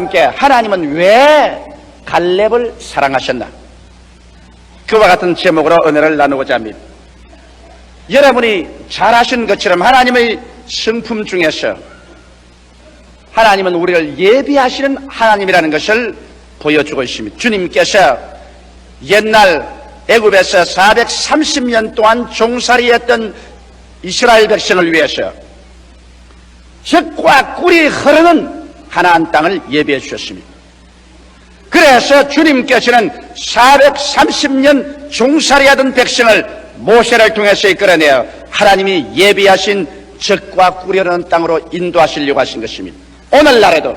함께 하나님은 왜 갈렙을 사랑하셨나? 그와 같은 제목으로 은혜를 나누고자 합니다. 여러분이 잘 아신 것처럼 하나님의 성품 중에서 하나님은 우리를 예비하시는 하나님이라는 것을 보여주고 있습니다. 주님께서 옛날 애굽에서 430년 동안 종살이했던 이스라엘 백성을 위해서 젖과 꿀이 흐르는 가나안 땅을 예비해 주셨습니다. 그래서 주님께서는 430년 종살이하던 백성을 모세를 통해서 이끌어내어 하나님이 예비하신 젖과 꿀이 흐르는 땅으로 인도하시려고 하신 것입니다. 오늘날에도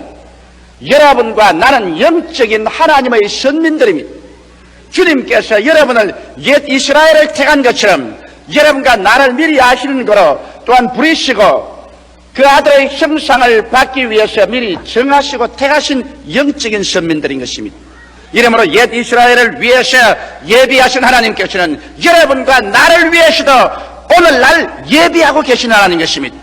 여러분과 나는 영적인 하나님의 선민들입니다. 주님께서 여러분을 옛 이스라엘을 택한 것처럼 여러분과 나를 미리 아시는 거로 또한 부르시고 그 아들의 형상을 받기 위해서 미리 정하시고 택하신 영적인 선민들인 것입니다. 이러므로 옛 이스라엘을 위해서 예비하신 하나님께서는 여러분과 나를 위해서도 오늘날 예비하고 계신 하나님 것입니다.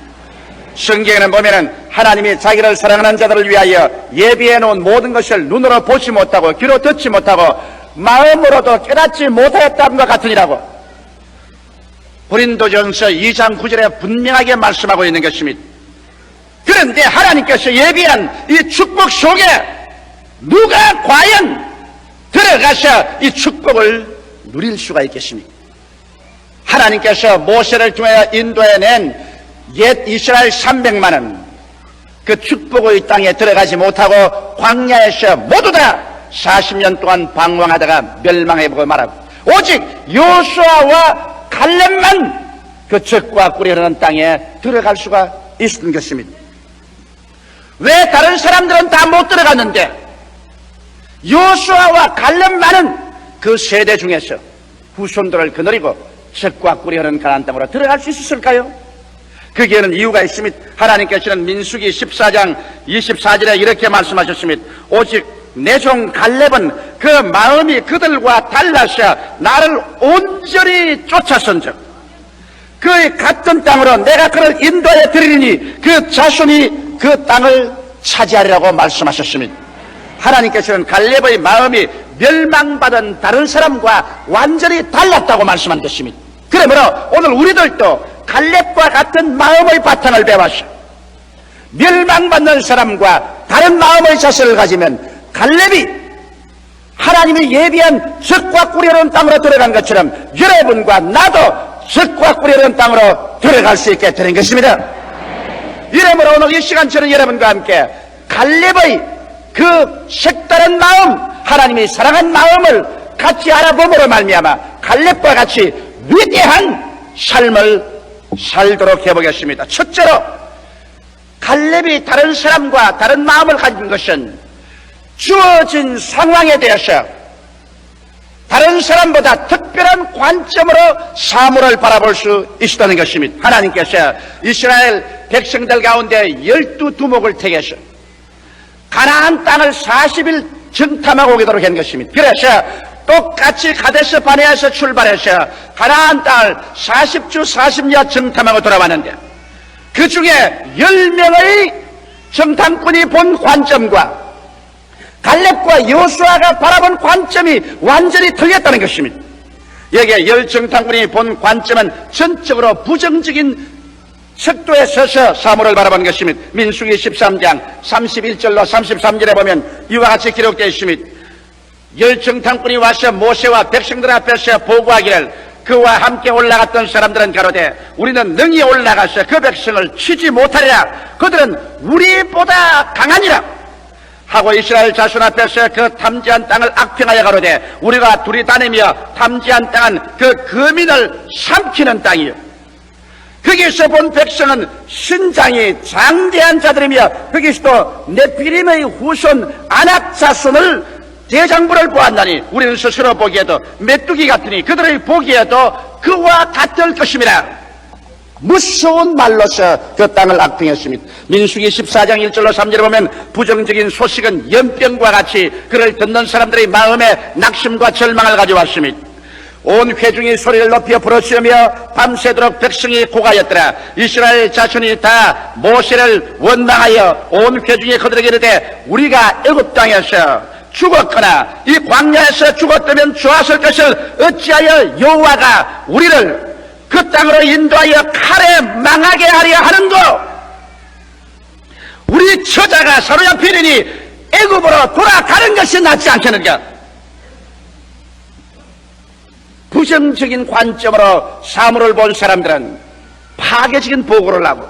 성경에는 보면은 하나님이 자기를 사랑하는 자들을 위하여 예비해 놓은 모든 것을 눈으로 보지 못하고 귀로 듣지 못하고 마음으로도 깨닫지 못하였다는 것 같으니라고 고린도전서 2장 9절에 분명하게 말씀하고 있는 것입니다. 그런데 하나님께서 예비한 이 축복 속에 누가 과연 들어가서 이 축복을 누릴 수가 있겠습니까? 하나님께서 모세를 통해 인도해낸 옛 이스라엘 300만은 그 축복의 땅에 들어가지 못하고 광야에서 모두 다 40년 동안 방황하다가 멸망해보고 말하고 오직 여호수아와 갈렙만 그 젖과 꿀이 흐르는 땅에 들어갈 수가 있었던 것입니다. 왜 다른 사람들은 다 못 들어갔는데 여호수아와 갈렙만은 그 세대 중에서 후손들을 거느리고 젖과 꿀이 흐르는 가나안 땅으로 들어갈 수 있었을까요? 거기에는 이유가 있습니다. 하나님께서는 민수기 14장 24절에 이렇게 말씀하셨습니다. 오직 내 종 갈렙은 그 마음이 그들과 달라서 나를 온전히 쫓아선즉 그 같은 땅으로 내가 그를 인도해 드리니 그 자손이 그 땅을 차지하리라고 말씀하셨습니다. 하나님께서는 갈렙의 마음이 멸망받은 다른 사람과 완전히 달랐다고 말씀한 것입니다. 그러므로 오늘 우리들도 갈렙과 같은 마음의 바탕을 배워서 멸망받는 사람과 다른 마음의 자세를 가지면 갈렙이 하나님이 예비한 젖과 꿀이 흐르는 땅으로 들어간 것처럼 여러분과 나도 젖과 꿀이 흐르는 땅으로 들어갈 수 있게 되는 것입니다. 이러므로 오늘 이 시간처럼 여러분과 함께 갈렙의 그 색다른 마음, 하나님이 사랑한 마음을 같이 알아봄으로 말미암아 갈렙과 같이 위대한 삶을 살도록 해보겠습니다. 첫째로 갈렙이 다른 사람과 다른 마음을 가진 것은 주어진 상황에 대해서 다른 사람보다 특별한 관점으로 사물을 바라볼 수 있었다는 것입니다. 하나님께서 이스라엘 백성들 가운데 12두목을 택해서 가나안 땅을 40일 정탐하고 오도록 한 것입니다. 그래서 똑같이 가데스 바네아에서 출발해서 가나안 땅을 40주 40야 정탐하고 돌아왔는데 그 중에 10명의 정탐꾼이 본 관점과 갈렙과 여호수아가 바라본 관점이 완전히 틀렸다는 것입니다. 여기에 10정탐꾼이 본 관점은 전적으로 부정적인 척도에 서서 사물을 바라본 것입니다. 민수기 13장 31절로 33절에 보면 이와 같이 기록되어 있습니다. 10정탐꾼이 와서 모세와 백성들 앞에서 보고하기를 그와 함께 올라갔던 사람들은 가로되 우리는 능히 올라가서 그 백성을 치지 못하리라. 그들은 우리보다 강하니라 하고 이스라엘 자손 앞에서 그 탐지한 땅을 악평하여 가로되 우리가 둘이 다니며 탐지한 땅은 그 거민을 삼키는 땅이요 거기서 본 백성은 신장이 장대한 자들이며 거기서도 네피림의 후손 아낙 자손을 대장부를 보았나니 우리는 스스로 보기에도 메뚜기 같으니 그들의 보기에도 그와 같을 것임이라. 무서운 말로서 그 땅을 악평했습니다. 민수기 14장 1절로 3절에 보면 부정적인 소식은 연병과 같이 그를 듣는 사람들의 마음에 낙심과 절망을 가져왔습니다. 온 회중이 소리를 높여 부르짖으며 밤새도록 백성이 고가였더라. 이스라엘 자손이 다 모세를 원망하여 온 회중이 그들에게 이르되 우리가 애굽 땅에서 죽었거나 이 광야에서 죽었다면 좋았을 것을 어찌하여 여호와가 우리를 그 땅으로 인도하여 칼에 망하게 하려 하는고. 우리 처자가 사로잡히리니 애굽으로 돌아가는 것이 낫지 않겠는가. 부정적인 관점으로 사물을 본 사람들은 파괴적인 보고를 하고,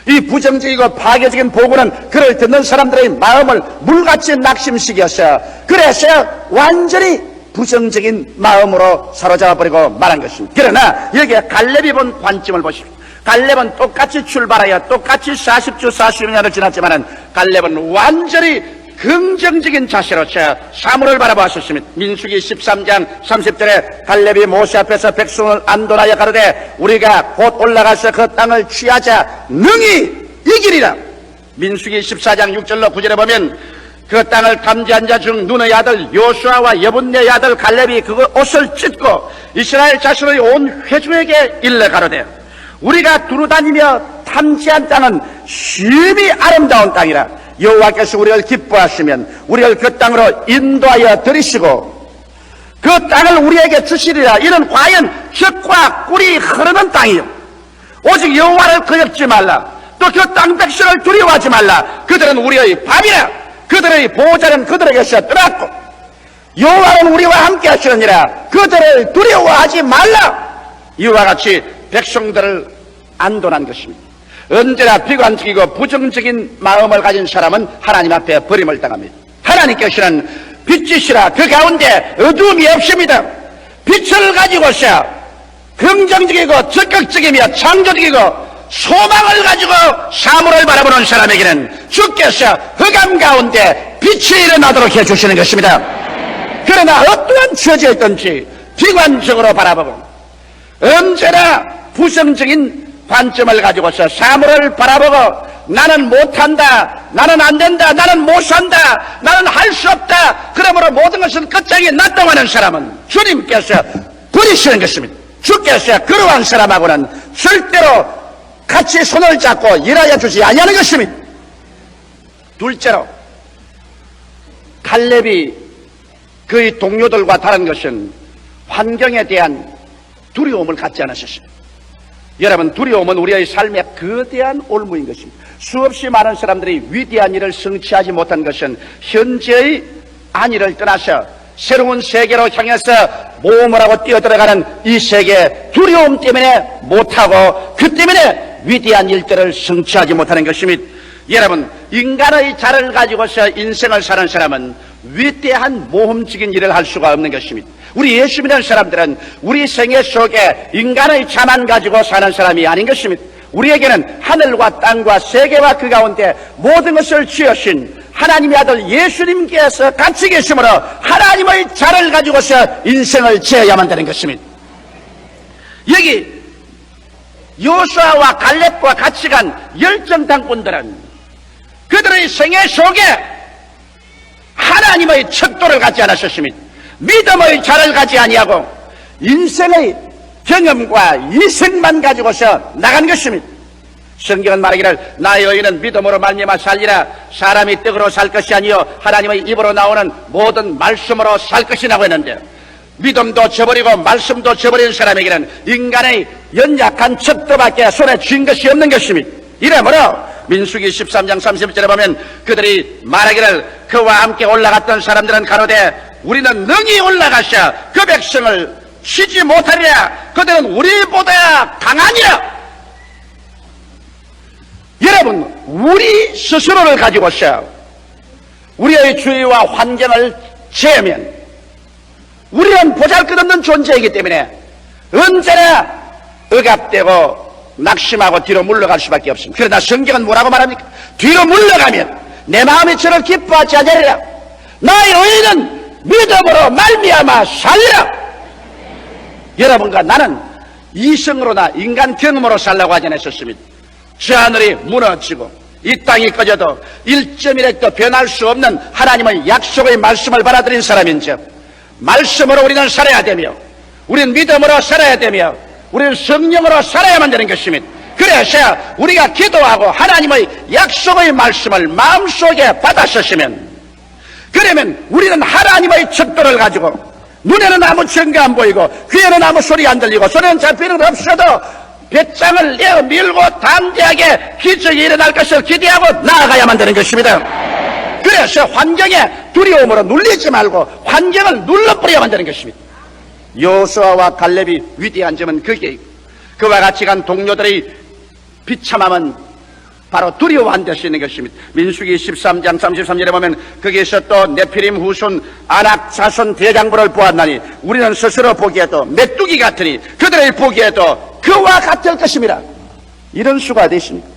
이 부정적이고 파괴적인 보고는 그를 듣는 사람들의 마음을 물같이 낙심시켰어요. 그래서 완전히 부정적인 마음으로 사로잡아버리고 말한 것입니다. 그러나 여기에 갈렙이 본 관점을 보십시오. 갈렙은 똑같이 출발하여 똑같이 40주 40년을 지났지만은 갈렙은 완전히 긍정적인 자세로서 사물을 바라보았습니다. 민수기 13장 30절에 갈렙이 모세 앞에서 백성을 안도하여 가로되 우리가 곧 올라가서 그 땅을 취하자 능히 이기리라. 민수기 14장 6절로 9절에 보면 그 땅을 감지한 자 중 눈의 아들 요수아와 여분네의 아들 갈렙이 그 옷을 찢고 이스라엘 자손의 온 회중에게 일러 가로되 우리가 두루다니며 탐지한 땅은 심히 아름다운 땅이라. 여호와께서 우리를 기뻐하시면 우리를 그 땅으로 인도하여 들이시고 그 땅을 우리에게 주시리라. 이는 과연 젖과 꿀이 흐르는 땅이요 오직 여호와를 거역지 말라. 또 그 땅 백성을 두려워하지 말라. 그들은 우리의 밥이라. 그들의 보호자는 그들에게서 떠났고 여호와는 우리와 함께 하시느니라. 그들을 두려워하지 말라. 이와 같이 백성들을 안도한 것입니다. 언제나 비관적이고 부정적인 마음을 가진 사람은 하나님 앞에 버림을 당합니다. 하나님께서는 빛이시라. 그 가운데 어두움이 없습니다. 빛을 가지고서 긍정적이고 적극적이며 창조적이고 소망을 가지고 사물을 바라보는 사람에게는 주께서 흑암 가운데 빛이 일어나도록 해주시는 것입니다. 그러나 어떠한 처지에 있든지 비관적으로 바라보고 언제나 부정적인 관점을 가지고서 사물을 바라보고 나는 못한다, 나는 안된다, 나는 못산다, 나는 할 수 없다, 그러므로 모든 것은 끝장이 났다고 하는 사람은 주님께서 버리시는 것입니다. 주께서 그러한 사람하고는 절대로 같이 손을 잡고 일하여 주지 아니하는 것입니다. 둘째로 갈렙이 그의 동료들과 다른 것은 환경에 대한 두려움을 갖지 않으셨습니다. 여러분, 두려움은 우리의 삶의 거대한 올무인 것입니다. 수없이 많은 사람들이 위대한 일을 성취하지 못한 것은 현재의 안위를 떠나서 새로운 세계로 향해서 모험을 하고 뛰어들어가는 이 세계 두려움 때문에 못하고 그 때문에 위대한 일들을 성취하지 못하는 것입니다. 여러분, 인간의 자를 가지고서 인생을 사는 사람은 위대한 모험적인 일을 할 수가 없는 것입니다. 우리 예수 믿는 사람들은 우리 생애 속에 인간의 자만 가지고 사는 사람이 아닌 것입니다. 우리에게는 하늘과 땅과 세계와 그 가운데 모든 것을 지으신 하나님의 아들 예수님께서 같이 계시므로 하나님의 자를 가지고서 인생을 지어야만 되는 것입니다. 여기 요수아와 갈렙과 같이 간 열정당꾼들은 그들의 생애 속에 하나님의 척도를 갖지 않았었습니다. 믿음의 자를 가지 아니하고 인생의 경험과 이성만 가지고서 나간 것입니다. 성경은 말하기를 나의 의인은 믿음으로 말미암아 살리라. 사람이 떡으로 살 것이 아니요 하나님의 입으로 나오는 모든 말씀으로 살 것이라고 했는데 믿음도 저버리고 말씀도 저버린 사람에게는 인간의 연약한 척도밖에 손에 쥔 것이 없는 것입니다. 이러므로 민수기 13장 30절에 보면 그들이 말하기를 그와 함께 올라갔던 사람들은 가로되 우리는 능히 올라가서 그 백성을 치지 못하리라. 그들은 우리보다 강하니라. 여러분, 우리 스스로를 가지고서 우리의 주위와 환경을 재면 우리는 보잘것없는 존재이기 때문에 언제나 억압되고 낙심하고 뒤로 물러갈 수밖에 없습니다. 그러나 성경은 뭐라고 말합니까? 뒤로 물러가면 내 마음이 저를 기뻐하지 않으리라. 나의 의인은 믿음으로 말미암아 살리라. 여러분과 나는 이성으로나 인간 경험으로 살라고 하지 않았습니다. 저 하늘이 무너지고 이 땅이 꺼져도 1.1획도 변할 수 없는 하나님의 약속의 말씀을 받아들인 사람인즉 말씀으로 우리는 살아야 되며 우리는 믿음으로 살아야 되며 우리는 성령으로 살아야만 되는 것입니다. 그래서 우리가 기도하고 하나님의 약속의 말씀을 마음속에 받아쓰시면, 그러면 우리는 하나님의 척도를 가지고 눈에는 아무 증거 안 보이고 귀에는 아무 소리 안 들리고 손에는 잡히는 것 없어도 배짱을 내어 밀고 담대하게 기적이 일어날 것을 기대하고 나아가야만 되는 것입니다. 그래서 환경에 두려움으로 눌리지 말고 환경을 눌러버려야만 되는 것입니다. 여호수아와 갈렙이 위대한 점은 그게, 그와 같이 간 동료들의 비참함은 바로 두려워한 데 쓰이는 것입니다. 민수기 13장 33절에 보면 거기에서 또 네피림 후손 아낙 자손 대장부를 보았나니 우리는 스스로 보기에도 메뚜기 같으니 그들을 보기에도 그와 같을 것입니다. 이런 수가 되십니다.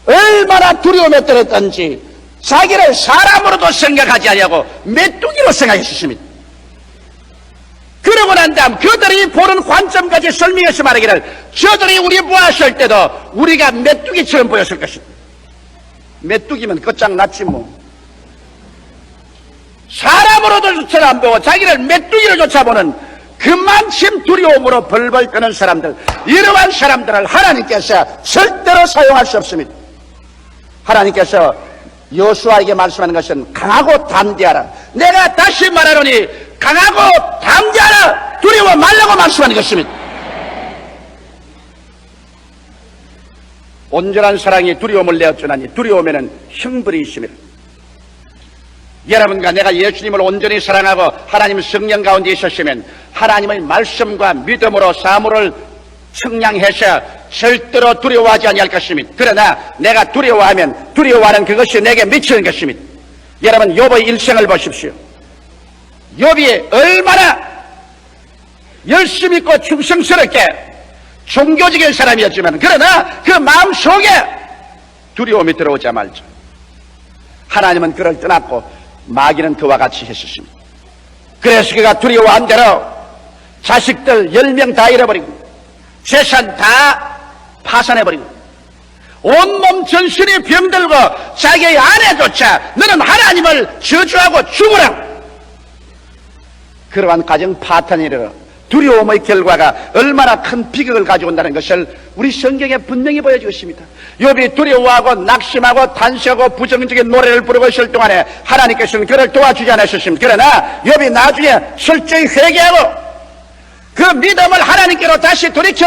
얼마나 두려움에 떨었던지 자기를 사람으로도 생각하지 아니하고 메뚜기로 생각했습니다. 그러고 난 다음 그들이 보는 관점까지 설명해서 말하기를, 저들이 우리 보았을 때도 우리가 메뚜기처럼 보였을 것입니다. 메뚜기면 끝장났지 뭐. 사람으로도 안 보고 자기를 메뚜기로 쫓아보는 그만큼 두려움으로 벌벌 떠는 사람들, 이러한 사람들을 하나님께서 절대로 사용할 수 없습니다. 하나님께서 여호수아에게 말씀하는 것은 강하고 담대하라. 내가 다시 말하노니 강하고 담대하라, 두려워 말라고 말씀하는 것입니다. 온전한 사랑이 두려움을 내어주나니 두려움에는 형벌이 있습니다. 여러분과 내가 예수님을 온전히 사랑하고 하나님 성령 가운데 있었으면 하나님의 말씀과 믿음으로 사물을 청량해서 절대로 두려워하지 아니할 것입니다. 그러나 내가 두려워하면 두려워하는 그것이 내게 미치는 것입니다. 여러분, 욥의 일생을 보십시오. 욥이 얼마나 열심히 있고 충성스럽게 종교적인 사람이었지만, 그러나 그 마음속에 두려움이 들어오자 말죠. 하나님은 그를 떠났고 마귀는 그와 같이 했었습니다. 그래서 그가 두려워한 대로 자식들 10명 다 잃어버리고 재산 다 파산해버리고 온몸 전신이 병들고 자기의 아내조차 너는 하나님을 저주하고 죽으라, 그러한 가정 파탄이 일어나 두려움의 결과가 얼마나 큰 비극을 가져온다는 것을 우리 성경에 분명히 보여주고 있습니다. 욥이 두려워하고 낙심하고 탄식하고 부정적인 노래를 부르고 있을 동안에 하나님께서는 그를 도와주지 않으셨습니다. 그러나 욥이 나중에 철저히 회개하고 그 믿음을 하나님께로 다시 돌이켜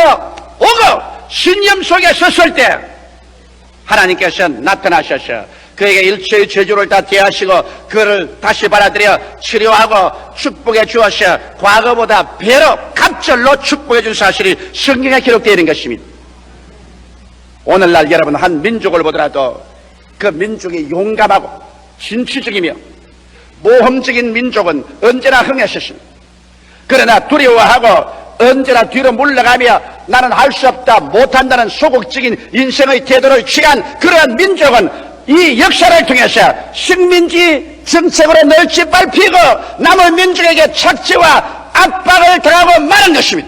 오고 신념 속에 섰을 때 하나님께서 나타나셔서 그에게 일체의 저주를 다 대하시고 그를 다시 받아들여 치료하고 축복해 주어서 과거보다 배로 갑절로 축복해 준 사실이 성경에 기록되어 있는 것입니다. 오늘날 여러분, 한 민족을 보더라도 그 민족이 용감하고 진취적이며 모험적인 민족은 언제나 흥했었습니다. 그러나 두려워하고 언제나 뒤로 물러가며 나는 할 수 없다, 못한다는 소극적인 인생의 태도를 취한 그러한 민족은 이 역사를 통해서 식민지 정책으로 늘 짓밟히고 남의 민족에게 착취와 압박을 당하고 마는 것입니다.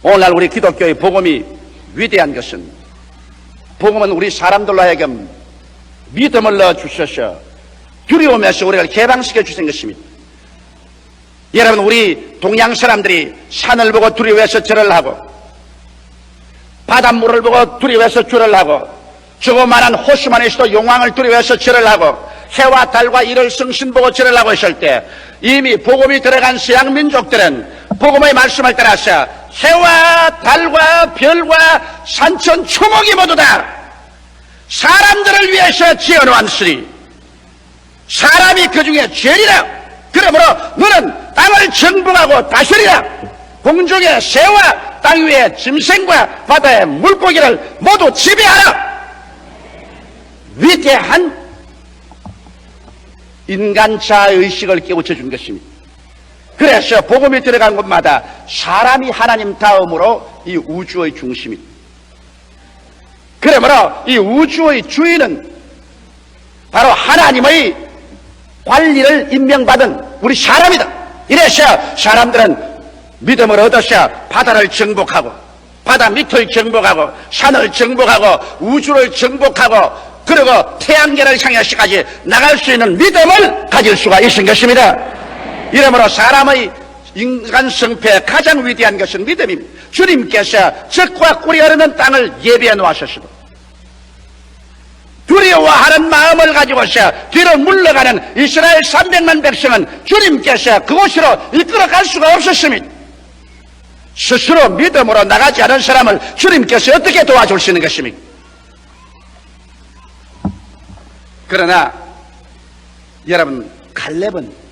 오늘날 우리 기독교의 복음이 위대한 것은, 복음은 우리 사람들로 하여금 믿음을 넣어주셔서 두려움에서 우리를 개방시켜 주신 것입니다. 여러분, 우리 동양 사람들이 산을 보고 두려워해서 절을 하고 바닷물을 보고 두려워해서 절을 하고 조그마한 호수만에서도 용왕을 두려워해서 절을 하고 해와 달과 이를 성신 보고 절을 하고 있을 때 이미 복음이 들어간 서양 민족들은 복음의 말씀을 따라서 해와 달과 별과 산천 초목이 모두 다 사람들을 위해서 지어놓았으니 사람이 그 중에 죄리라. 그러므로 너는 땅을 정복하고 다스리라. 공중의 새와 땅 위의 짐승과 바다의 물고기를 모두 지배하라. 위대한 인간 자의식을 깨우쳐 준 것입니다. 그래서 복음이 들어간 곳마다 사람이 하나님 다음으로 이 우주의 중심입니다. 그러므로 이 우주의 주인은 바로 하나님의 관리를 임명받은 우리 사람이다. 이래서 사람들은 믿음을 얻어서 바다를 정복하고 바다 밑을 정복하고 산을 정복하고 우주를 정복하고 그리고 태양계를 향해서까지 나갈 수 있는 믿음을 가질 수가 있는 것입니다. 이러므로 사람의 인간 성패에 가장 위대한 것은 믿음입니다. 주님께서 적과 꿀이 흐르는 땅을 예비해 놓으셨습니다. 두려워하는 마음을 가지고서 뒤로 물러가는 이스라엘 300만 백성은 주님께서 그곳으로 이끌어갈 수가 없었습니다. 스스로 믿음으로 나가지 않은 사람을 주님께서 어떻게 도와줄 수 있는 것입니까? 그러나 여러분, 갈렙은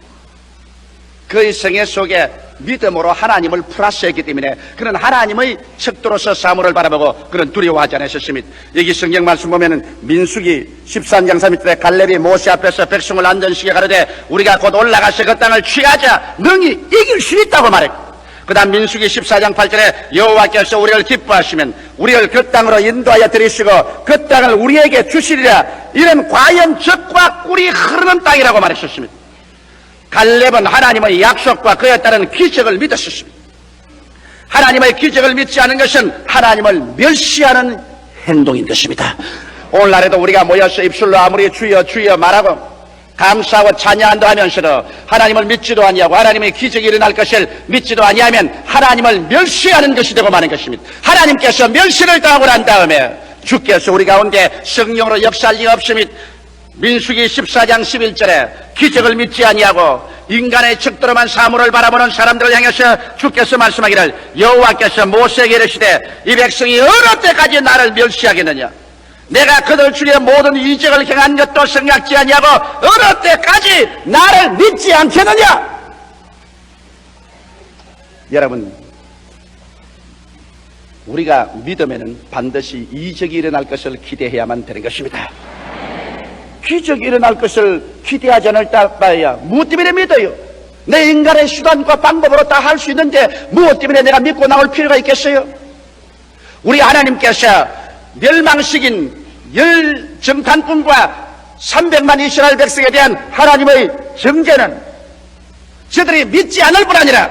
그의 생애 속에 믿음으로 하나님을 플러스했기 때문에 그는 하나님의 척도로서 사물을 바라보고 그는 두려워하지 않으셨습니다. 여기 성경 말씀 보면은 민수기 13장 3절에 갈렙이 모세 앞에서 백성을 안전시켜 가르되 우리가 곧 올라가서 그 땅을 취하자 능히 이길 수 있다고 말했고, 그 다음 민수기 14장 8절에 여호와께서 우리를 기뻐하시면 우리를 그 땅으로 인도하여 들이시고 그 땅을 우리에게 주시리라. 이는 과연 적과 꿀이 흐르는 땅이라고 말했었습니다. 갈렙은 하나님의 약속과 그에 따른 기적을 믿었습니다. 하나님의 기적을 믿지 않은 것은 하나님을 멸시하는 행동인 것입니다. 오늘날에도 우리가 모여서 입술로 아무리 주여 주여 말하고 감사하고 찬양한다 하면서도 하나님을 믿지도 아니하고 하나님의 기적이 일어날 것을 믿지도 아니하면 하나님을 멸시하는 것이 되고 마는 것입니다. 하나님께서 멸시를 당하고 난 다음에 주께서 우리 가운데 성령으로 역사할 리가 없습니다. 민수기 14장 11절에 기적을 믿지 아니하고 인간의 척도로만 사물을 바라보는 사람들을 향해서 주께서 말씀하기를 여호와께서 모세에게 이르시되 이 백성이 어느 때까지 나를 멸시하겠느냐, 내가 그들 중에 모든 이적을 행한 것도 생각지 아니하고 어느 때까지 나를 믿지 않겠느냐. 여러분, 우리가 믿음에는 반드시 이적이 일어날 것을 기대해야만 되는 것입니다. 기적이 일어날 것을 기대하지 않을 바에야 무엇 때문에 믿어요? 내 인간의 수단과 방법으로 다 할 수 있는데 무엇 때문에 내가 믿고 나올 필요가 있겠어요? 우리 하나님께서 멸망시킨 열정탐꾼과 300만 이스라엘 백성에 대한 하나님의 정죄는 저들이 믿지 않을 뿐 아니라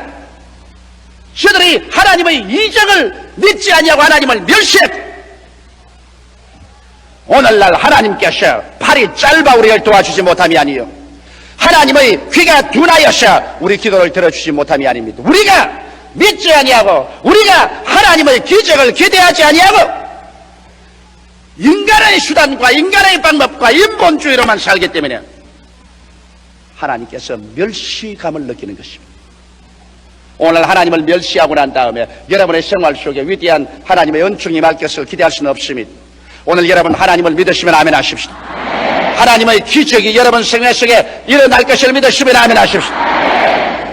저들이 하나님의 이적을 믿지 아니하고 하나님을 멸시했고, 오늘날 하나님께서 팔이 짧아 우리를 도와주지 못함이 아니요 하나님의 귀가 둔하여서 우리 기도를 들어주지 못함이 아닙니다. 우리가 믿지 아니하고 우리가 하나님의 기적을 기대하지 아니하고 인간의 수단과 인간의 방법과 인본주의로만 살기 때문에 하나님께서 멸시감을 느끼는 것입니다. 오늘 하나님을 멸시하고 난 다음에 여러분의 생활 속에 위대한 하나님의 은총이 임할 것을 기대할 수는 없습니다. 오늘 여러분 하나님을 믿으시면 아멘 하십시오. 하나님의 기적이 여러분 생애 속에 일어날 것을 믿으시면 아멘 하십시오.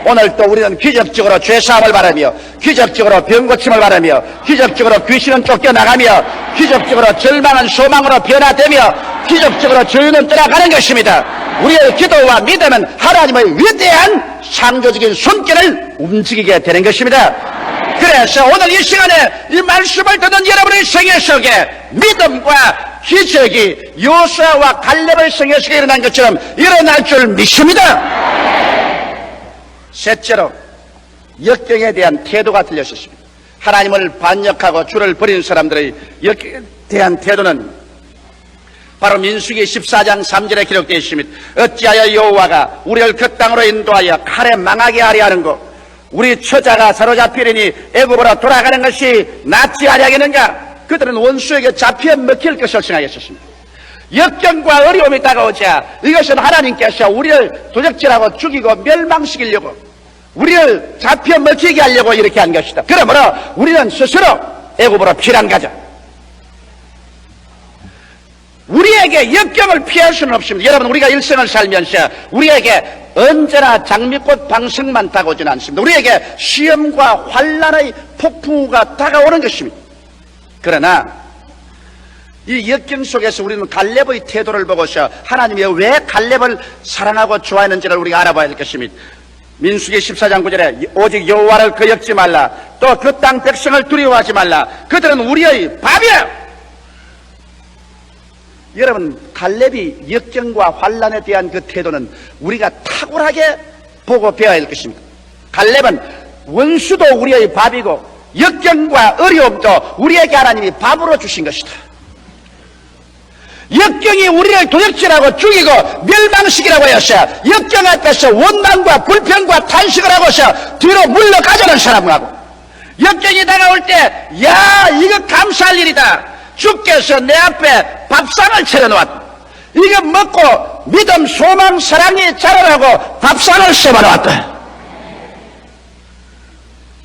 오늘 또 우리는 기적적으로 죄사함을 바라며 기적적으로 병고침을 바라며 기적적으로 귀신은 쫓겨나가며 기적적으로 절망은 소망으로 변화되며 기적적으로 저유는 떠나가는 것입니다. 우리의 기도와 믿음은 하나님의 위대한 창조적인 손길을 움직이게 되는 것입니다. 그래서 오늘 이 시간에 이 말씀을 듣는 여러분의 생애 속에 믿음과 기적이 요수아와 갈렙의 생애 속에 일어난 것처럼 일어날 줄 믿습니다. 셋째로 역경에 대한 태도가 틀렸습니다. 하나님을 반역하고 주를 버린 사람들의 역경에 대한 태도는 바로 민수기 14장 3절에 기록되어 있습니다. 어찌하여 여호와가 우리를 그 땅으로 인도하여 칼에 망하게 하려 하는고, 우리 처자가 사로잡히려니 애굽으로 돌아가는 것이 낫지 아니하겠는가. 그들은 원수에게 잡혀 먹힐 것을 생각했었습니다. 역경과 어려움이 다가오자 이것은 하나님께서 우리를 도적질하고 죽이고 멸망시키려고 우리를 잡혀 먹히게 하려고 이렇게 한 것이다. 그러므로 우리는 스스로 애굽으로 피난 가자. 우리에게 역경을 피할 수는 없습니다. 여러분, 우리가 일생을 살면서 우리에게 언제나 장미꽃 방석만 다가오지는 않습니다. 우리에게 시험과 환난의 폭풍우가 다가오는 것입니다. 그러나 이 역경 속에서 우리는 갈렙의 태도를 보고서 하나님이 왜 갈렙을 사랑하고 좋아했는지를 우리가 알아봐야 될 것입니다. 민수기 14장 9절에 오직 여호와를 거역지 말라, 또 그 땅 백성을 두려워하지 말라, 그들은 우리의 밥이야. 여러분, 갈렙이 역경과 환난에 대한 그 태도는 우리가 탁월하게 보고 배워야 할 것입니다. 갈렙은 원수도 우리의 밥이고 역경과 어려움도 우리에게 하나님이 밥으로 주신 것이다. 역경이 우리를 도적질하고 죽이고 멸망시키라고 하여서 역경 앞에서 원망과 불평과 탄식을 하고서 뒤로 물러가자는 사람하고, 역경이 다가올 때 야 이거 감사할 일이다, 주께서 내 앞에 밥상을 차려놓았다, 이거 먹고 믿음 소망 사랑이 자라라고 밥상을 세워놓았다.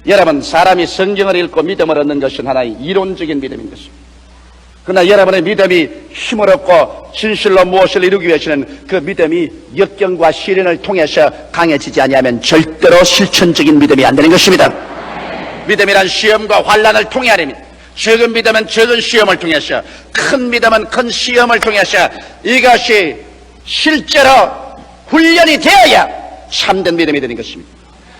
여러분, 사람이 성경을 읽고 믿음을 얻는 것은 하나의 이론적인 믿음인 것입니다. 그러나 여러분의 믿음이 힘을 얻고 진실로 무엇을 이루기 위해서는 그 믿음이 역경과 시련을 통해서 강해지지 아니하면 절대로 실천적인 믿음이 안 되는 것입니다. 믿음이란 시험과 환난을 통해야 됩니다. 적은 믿음은 적은 시험을 통해서, 큰 믿음은 큰 시험을 통해서 이것이 실제로 훈련이 되어야 참된 믿음이 되는 것입니다.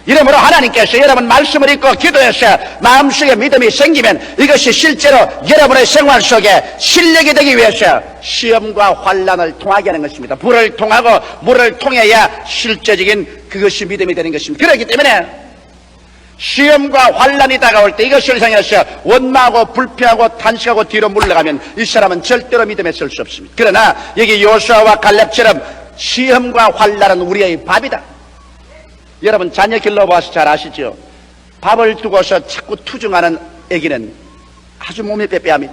이러므로 하나님께서 여러분 말씀을 읽고 기도해서 마음속에 믿음이 생기면 이것이 실제로 여러분의 생활 속에 실력이 되기 위해서 시험과 환난을 통하게 하는 것입니다. 불을 통하고 물을 통해야 실제적인 그것이 믿음이 되는 것입니다. 그렇기 때문에 시험과 환난이 다가올 때 이것을 향해서 원망하고 불평하고 탄식하고 뒤로 물러가면 이 사람은 절대로 믿음에 설 수 없습니다. 그러나 여기 요수아와 갈렙처럼 시험과 환난은 우리의 밥이다. 여러분, 자녀 길러봐서 잘 아시죠? 밥을 두고서 자꾸 투정하는 애기는 아주 몸이 빼빼합니다.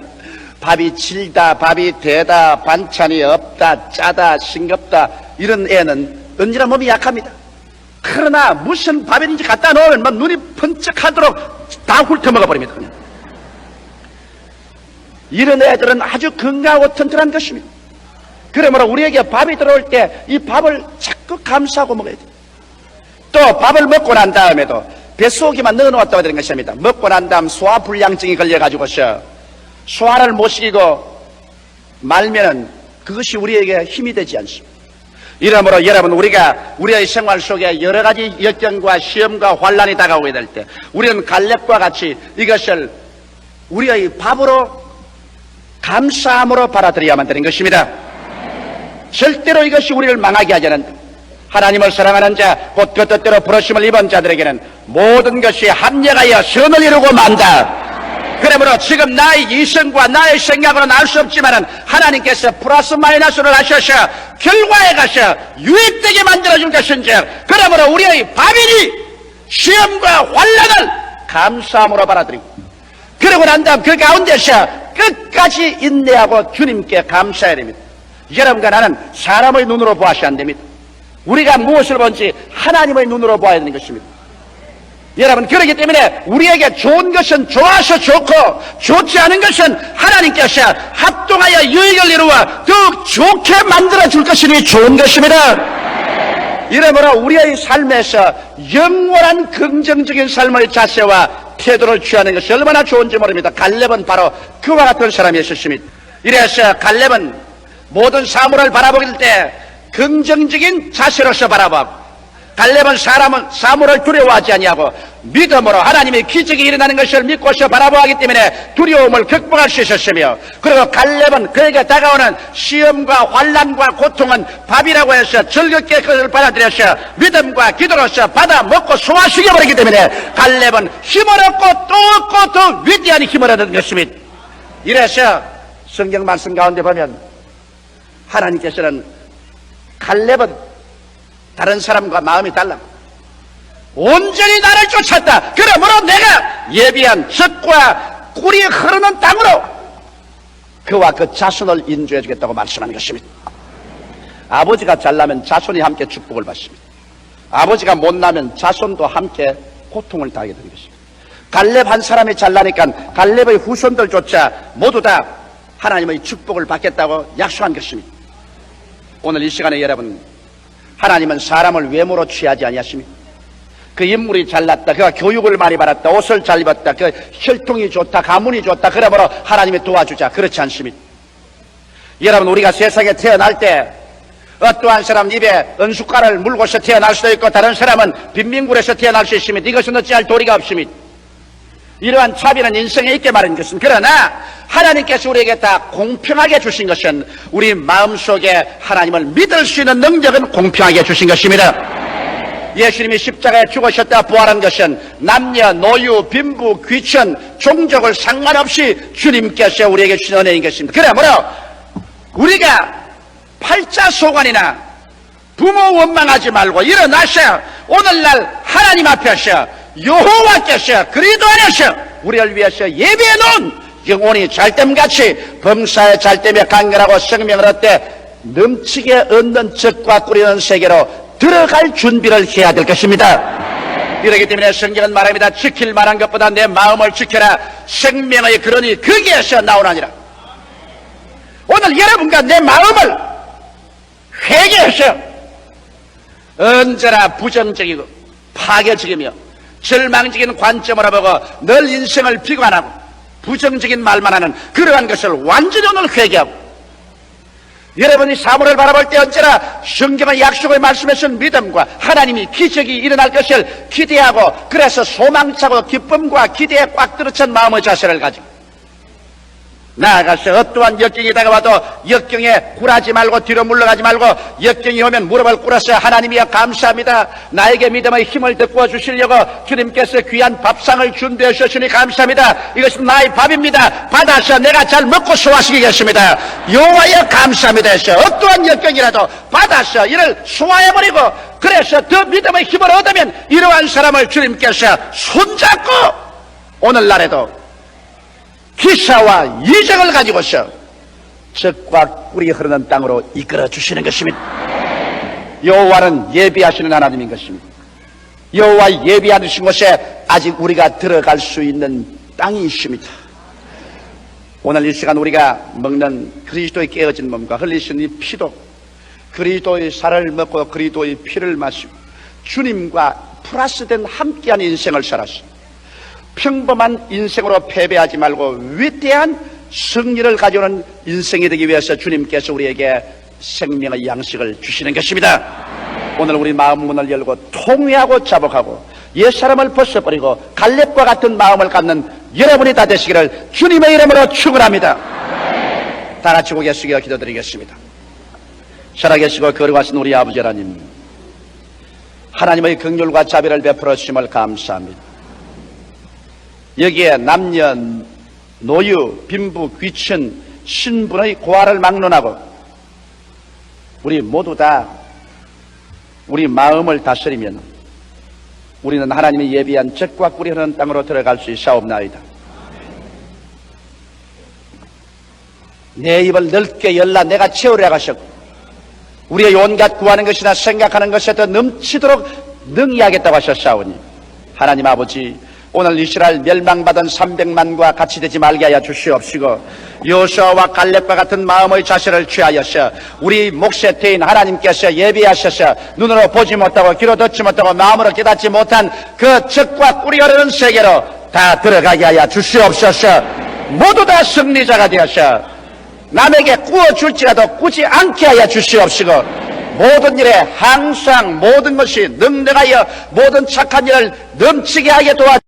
밥이 질다, 밥이 되다, 반찬이 없다, 짜다, 싱겁다, 이런 애는 언제나 몸이 약합니다. 그러나 무슨 밥인지 갖다 놓으면 막 눈이 번쩍하도록 다 훑어먹어버립니다. 그냥. 이런 애들은 아주 건강하고 튼튼한 것입니다. 그러므로 우리에게 밥이 들어올 때 이 밥을 자꾸 감싸고 먹어야 돼요. 또 밥을 먹고 난 다음에도 뱃속에만 넣어놓았다고 되는 것입니다. 먹고 난 다음 소화불량증이 걸려가지고서 소화를 못 시키고 말면은 그것이 우리에게 힘이 되지 않습니다. 이러므로 여러분, 우리가 우리의 생활 속에 여러 가지 역경과 시험과 환난이 다가오게 될 때 우리는 갈렙과 같이 이것을 우리의 밥으로 감사함으로 받아들여야만 되는 것입니다. 절대로 이것이 우리를 망하게 하지 않는다. 하나님을 사랑하는 자, 곧 그 뜻대로 부르심을 입은 자들에게는 모든 것이 합력하여 선을 이루고 만다. 그러므로 지금 나의 이성과 나의 생각으로는 알 수 없지만 하나님께서 플러스 마이너스를 하셔서 결과에 가서 유익되게 만들어준 것인즉, 그러므로 우리의 밥이니 시험과 환난을 감사함으로 받아들이고, 그러고 난 다음 그 가운데서 끝까지 인내하고 주님께 감사해야 됩니다. 여러분과 나는 사람의 눈으로 보아서는 안 됩니다. 우리가 무엇을 본지 하나님의 눈으로 보아야 되는 것입니다. 여러분, 그렇기 때문에 우리에게 좋은 것은 좋아서 좋고 좋지 않은 것은 하나님께서 합동하여 유익을 이루어 더욱 좋게 만들어줄 것이니 좋은 것입니다. 이러므로 우리의 삶에서 영원한 긍정적인 삶의 자세와 태도를 취하는 것이 얼마나 좋은지 모릅니다. 갈렙은 바로 그와 같은 사람이었습니다. 이래서 갈렙은 모든 사물을 바라보길 때 긍정적인 자세로서 바라보고, 갈렙은 사물을 두려워하지 아니하고 믿음으로 하나님의 기적이 일어나는 것을 믿고서 바라보기 때문에 두려움을 극복할 수 있었으며, 그리고 갈렙은 그에게 다가오는 시험과 환난과 고통은 밥이라고 해서 즐겁게 그것을 받아들여서 믿음과 기도로서 받아 먹고 소화시켜버리기 때문에 갈렙은 힘을 얻고 또 얻고 더 위대한 힘을 얻는 것입니다. 이래서 성경 말씀 가운데 보면 하나님께서는 갈렙은 다른 사람과 마음이 달라. 온전히 나를 쫓았다. 그러므로 내가 예비한 젖과 꿀이 흐르는 땅으로 그와 그 자손을 인도해 주겠다고 말씀하는 것입니다. 아버지가 잘나면 자손이 함께 축복을 받습니다. 아버지가 못나면 자손도 함께 고통을 당하게 되는 것입니다. 갈렙 한 사람이 잘나니까 갈렙의 후손들조차 모두 다 하나님의 축복을 받겠다고 약속한 것입니다. 오늘 이 시간에 여러분, 하나님은 사람을 외모로 취하지 아니하십니까? 그 인물이 잘났다, 그가 교육을 많이 받았다, 옷을 잘 입었다, 그 혈통이 좋다, 가문이 좋다, 그러므로 하나님이 도와주자, 그렇지 않습니다. 여러분, 우리가 세상에 태어날 때 어떠한 사람 입에 은숟가락을 물고서 태어날 수도 있고 다른 사람은 빈민굴에서 태어날 수 있습니다. 이것은 어찌할 도리가 없습니다. 이러한 차비는 인생에 있게 마련인 것입니다. 그러나 하나님께서 우리에게 다 공평하게 주신 것은 우리 마음속에 하나님을 믿을 수 있는 능력은 공평하게 주신 것입니다. 예수님이 십자가에 죽으셨다 부활한 것은 남녀, 노유, 빈부, 귀천, 종족을 상관없이 주님께서 우리에게 주신 은혜인 것입니다. 그러므로 우리가 팔자소관이나 부모 원망하지 말고 일어나셔. 오늘날 하나님 앞에서 여호와께서 그리스도 안에서 우리를 위해서 예비해 놓은 영혼이 잘됨같이 범사에 잘됨에 강건하고 생명을 얻되 넘치게 얻는 젖과 꿀이는 세계로 들어갈 준비를 해야 될 것입니다. 이러기 때문에 성경은 말합니다. 지킬 만한 것보다 내 마음을 지켜라. 생명의 근원이 거기에서 나오나니라. 오늘 여러분과 내 마음을 회개해서 언제나 부정적이고 파괴적이며 절망적인 관점으로 보고 늘 인생을 비관하고 부정적인 말만 하는 그러한 것을 완전히 오늘 회개하고, 여러분이 사물을 바라볼 때 언제나 성경의 약속의 말씀에서 믿음과 하나님이 기적이 일어날 것을 기대하고, 그래서 소망차고 기쁨과 기대에 꽉 들어찬 마음의 자세를 가지고 나아가서 어떠한 역경이 다가와도 역경에 굴하지 말고 뒤로 물러가지 말고, 역경이 오면 무릎을 꿇어서 하나님이여 감사합니다. 나에게 믿음의 힘을 덮어 주시려고 주님께서 귀한 밥상을 준비해 주시니 감사합니다. 이것은 나의 밥입니다. 받아서 내가 잘 먹고 소화시키겠습니다. 여호와여 감사합니다 해서 어떠한 역경이라도 받아서 이를 소화해버리고, 그래서 더 믿음의 힘을 얻으면 이러한 사람을 주님께서 손잡고 오늘날에도 기사와 이적을 가지고서 젖과 꿀이 흐르는 땅으로 이끌어 주시는 것입니다. 여호와는 예비하시는 하나님인 것입니다. 여호와 예비하신 곳에 아직 우리가 들어갈 수 있는 땅이 있습니다. 오늘 이 시간 우리가 먹는 그리스도의 깨어진 몸과 흘리신 이 피도 그리스도의 살을 먹고 그리스도의 피를 마시고 주님과 플러스된 함께한 인생을 살았습니다. 평범한 인생으로 패배하지 말고 위대한 승리를 가져오는 인생이 되기 위해서 주님께서 우리에게 생명의 양식을 주시는 것입니다. 오늘 우리 마음 문을 열고 통회하고 자복하고 옛사람을 벗어버리고 갈렙과 같은 마음을 갖는 여러분이 다 되시기를 주님의 이름으로 축원합니다. 다 같이 고개 숙여 기도드리겠습니다. 살아계시고 거룩하신 우리 아버지 하나님, 하나님의 긍휼과 자비를 베풀어 주심을 감사합니다. 여기에 남녀, 노유, 빈부, 귀천, 신분의 고하를 막론하고 우리 모두 다 우리 마음을 다스리면 우리는 하나님이 예비한 젖과 꿀이 흐르는 땅으로 들어갈 수 있사옵나이다. 내 입을 넓게 열라 내가 채우려 하셨고, 우리의 온갖 구하는 것이나 생각하는 것에 더 넘치도록 능히 하겠다고 하셨사오니, 하나님 아버지, 오늘 이스라엘 멸망받은 300만과 같이 되지 말게 하여 주시옵시고, 여호수아와 갈렙과 같은 마음의 자세를 취하여서 우리 몫의 태인 하나님께서 예비하셔서 눈으로 보지 못하고 귀로 듣지 못하고 마음으로 깨닫지 못한 그 젖과 꿀이 흐르는 세계로 다 들어가게 하여 주시옵소서. 모두 다 승리자가 되어서 남에게 구워줄지라도 꾸지 않게 하여 주시옵시고, 모든 일에 항상 모든 것이 능력하여 모든 착한 일을 넘치게 하게 도와